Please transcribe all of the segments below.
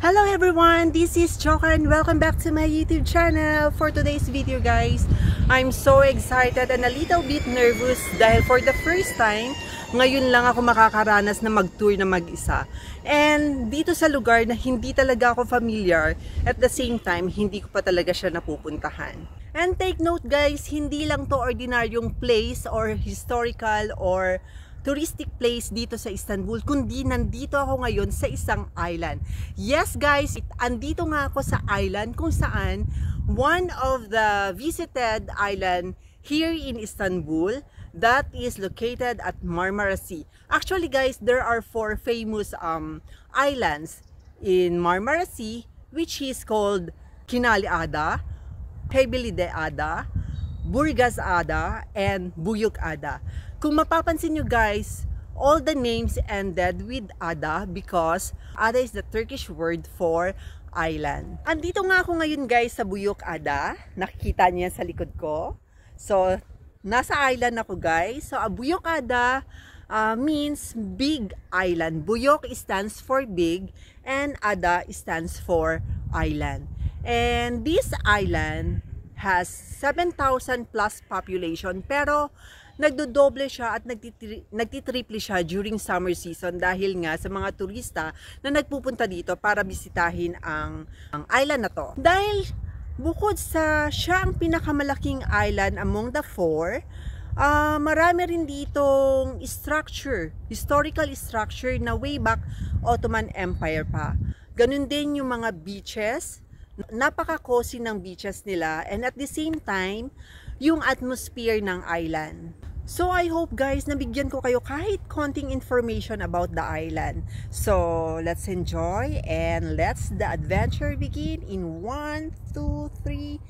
Hello everyone, this is Joker and welcome back to my YouTube channel. For today's video guys, I'm so excited and a little bit nervous dahil for the first time, ngayon lang ako makakaranas na mag-tour na mag-isa. And dito sa lugar na hindi talaga ako familiar, at the same time, hindi ko pa talaga siya napupuntahan. And take note guys, hindi lang to ordinaryong place or historical or touristic place dito sa Istanbul, kundi nandito ako ngayon sa isang island. Yes guys, andito nga ako sa island kung saan one of the visited island here in Istanbul that is located at Marmara Sea. Actually guys, there are 4 famous islands in Marmara Sea, which is called Kinali Ada, Heybeli Ada, Burgaz Ada, and Buyuk Ada. Kung mapapansin nyo guys, all the names ended with Ada because Ada is the Turkish word for island. Andito nga ako ngayon guys sa Buyuk Ada. Nakikita niyo yan sa likod ko. So, nasa island ako guys. So, Buyuk Ada means big island. Buyuk stands for big and Ada stands for island. And this island has 7,000 plus population, pero nagdodoble siya at nagtitriple siya during summer season dahil nga sa mga turista na nagpupunta dito para bisitahin ang island na to. Dahil bukod sa siya ang pinakamalaking island among the 4, marami rin ditong structure, historical structure na way back Ottoman Empire pa. Ganun din yung mga beaches, napaka-cozy ng beaches nila, and at the same time, yung atmosphere ng island. So I hope guys, nabigyan ko kayo kahit konting information about the island. So let's enjoy and let's the adventure begin in 1, 2, 3.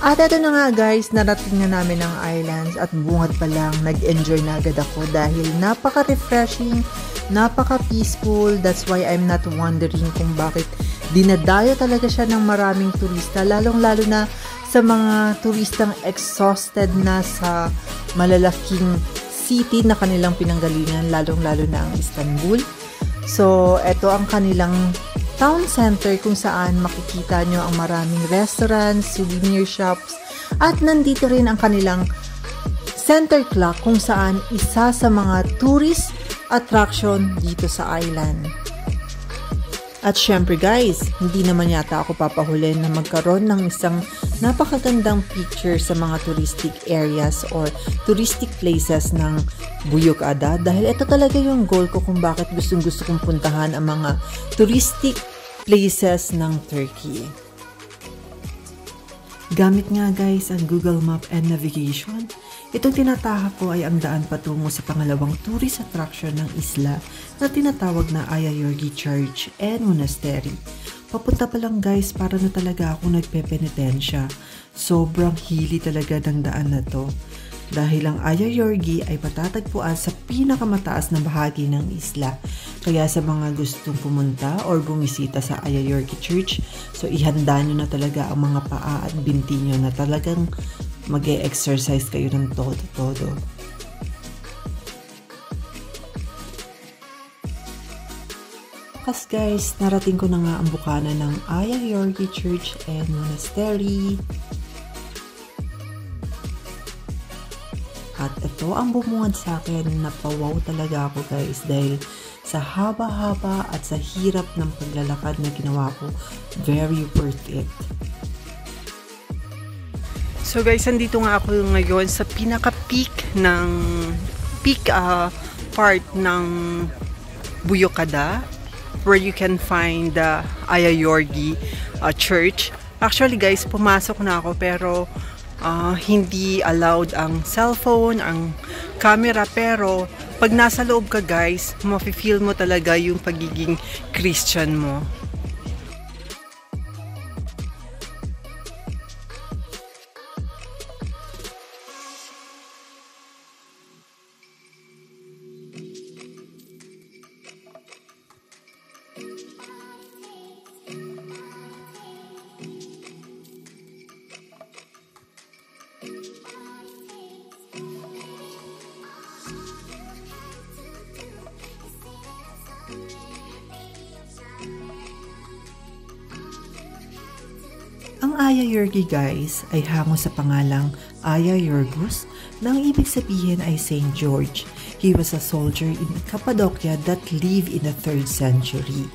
At eto na nga guys, narating na namin ang islands at bungad pa lang, nag-enjoy na agad ako dahil napaka-refreshing, napaka-peaceful. That's why I'm not wondering kung bakit dinadayo talaga siya ng maraming turista, lalong-lalo na sa mga turistang exhausted na sa malalaking city na kanilang pinanggalingan, lalong-lalo na ang Istanbul. So, eto ang kanilang town center kung saan makikita nyo ang maraming restaurants, souvenir shops, at nandito rin ang kanilang center clock kung saan isa sa mga tourist attraction dito sa island. At syempre guys, hindi naman yata ako papahulin na magkaroon ng isang napakagandang picture sa mga touristic areas or touristic places ng Buyuk Ada dahil ito talaga yung goal ko kung bakit gustong-gusto kong puntahan ang mga touristic places ng Turkey. Gamit nga guys ang Google Map and Navigation, itong tinatahak ko ay ang daan patungo sa pangalawang tourist attraction ng isla na tinatawag na Ayayorgi Church and Monastery. Papunta pa lang guys, para na talaga ako nagpepenitensya. Sobrang hili talaga ng daan na to. Dahil ang Ayayorgi ay patatagpuan sa pinakamataas na bahagi ng isla. Kaya sa mga gustong pumunta or bumisita sa Ayayorgi Church, so ihanda nyo na talaga ang mga paa at binti nyo na talagang mag-e-exercise kayo ng todo-todo. As guys, narating ko na nga ang bukana ng Ayayorgi Church and Monastery. At ito ang bumungad sa akin, napawaw talaga ako guys dahil sa haba-haba at sa hirap ng paglalakad na ginawa ko, very worth it. So guys, andito nga ako ngayon sa pinaka-peak ng part ng Buyuk Ada, where you can find the Ayayorgi Church. Actually guys, pumasok na ako pero hindi allowed ang cellphone, ang camera, pero pag nasa loob ka guys, mafe-feel mo talaga yung pagiging Christian mo. Ang Ayayorgi guys ay hango sa pangalang Ayayorgus na ang ibig sabihin ay Saint George. He was a soldier in Cappadocia that lived in the 3rd century.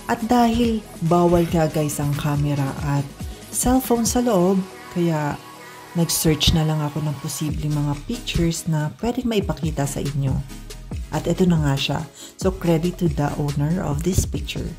At dahil bawal nga guys ang camera at cellphone sa loob, kaya nag-search na lang ako ng posibleng mga pictures na pwedeng maipakita sa inyo. At ito na nga siya. So credit to the owner of this picture.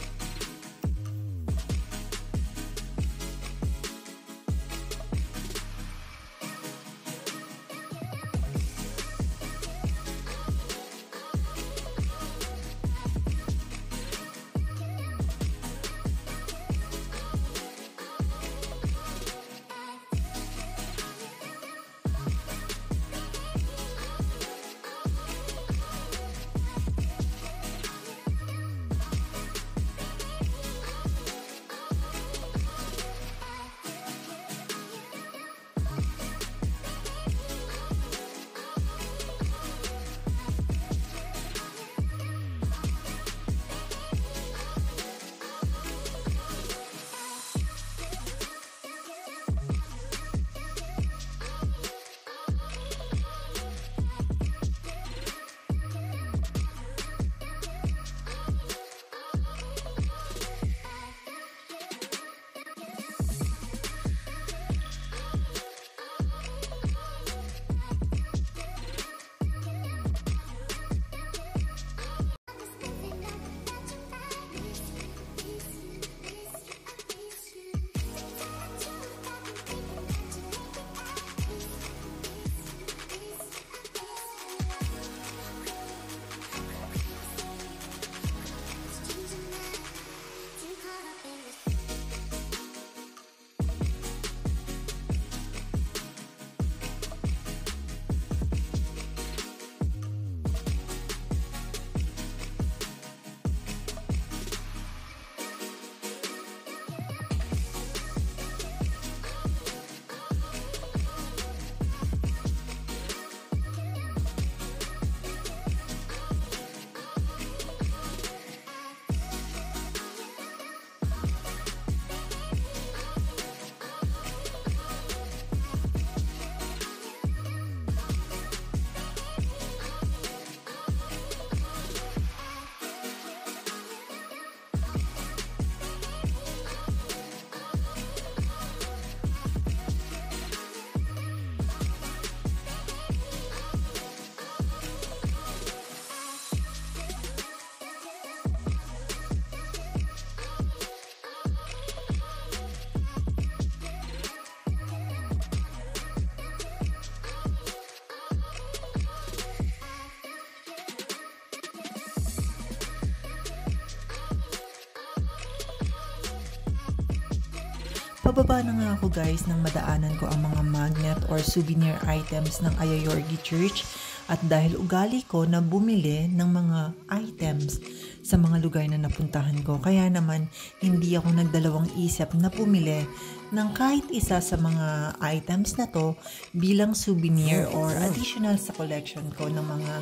Pababa na nga ako guys nang madaanan ko ang mga magnet or souvenir items ng Ayayorgi Church at dahil ugali ko na bumili ng mga items sa mga lugar na napuntahan ko, kaya naman hindi ako nagdalawang isip na bumili ng kahit isa sa mga items na to bilang souvenir or additional sa collection ko ng mga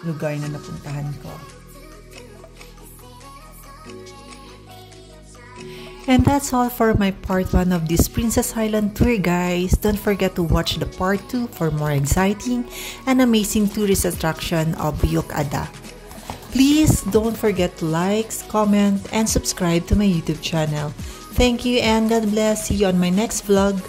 lugar na napuntahan ko. And that's all for my part 1 of this Princess Island tour guys. Don't forget to watch the part 2 for more exciting and amazing tourist attraction of Buyuk-ada. Please don't forget to like, comment, and subscribe to my YouTube channel. Thank you and God bless. See you on my next vlog.